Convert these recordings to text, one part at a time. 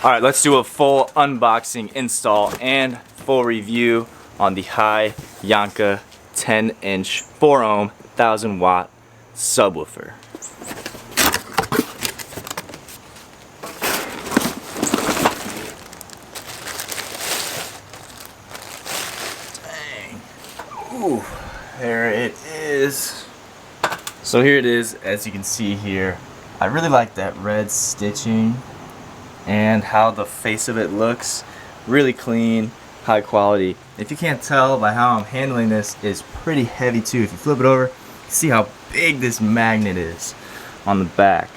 Alright, let's do a full unboxing, install, and full review on the HYANKA 10-inch 4-ohm 1000-watt subwoofer. Dang. Ooh, there it is. So here it is, as you can see here. I really like that red stitching and how the face of it looks. Really clean, high quality. If you can't tell by how I'm handling this, it's pretty heavy too. If you flip it over, see how big this magnet is on the back.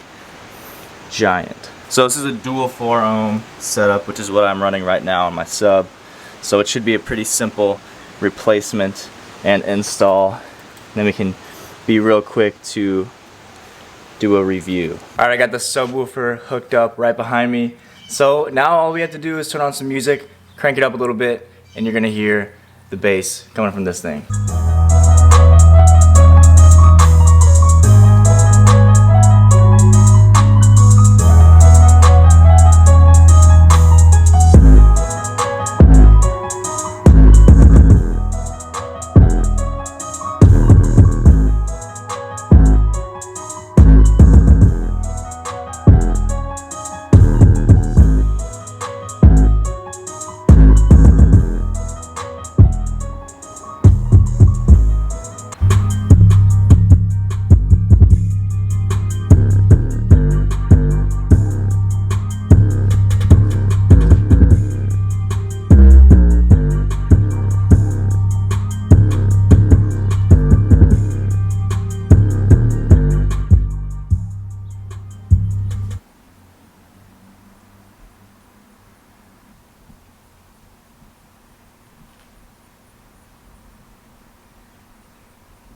Giant. So this is a dual 4-ohm setup, which is what I'm running right now on my sub. So it should be a pretty simple replacement and install. Then we can be real quick to do a review. Alright, I got the subwoofer hooked up right behind me. So now all we have to do is turn on some music, crank it up a little bit, and you're gonna hear the bass coming from this thing.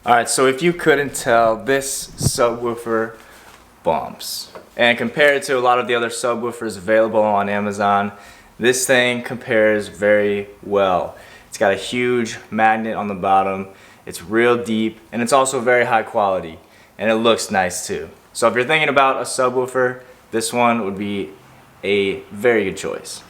Alright, so if you couldn't tell, this subwoofer bumps. And compared to a lot of the other subwoofers available on Amazon, this thing compares very well. It's got a huge magnet on the bottom, it's real deep, and it's also very high quality. And it looks nice too. So if you're thinking about a subwoofer, this one would be a very good choice.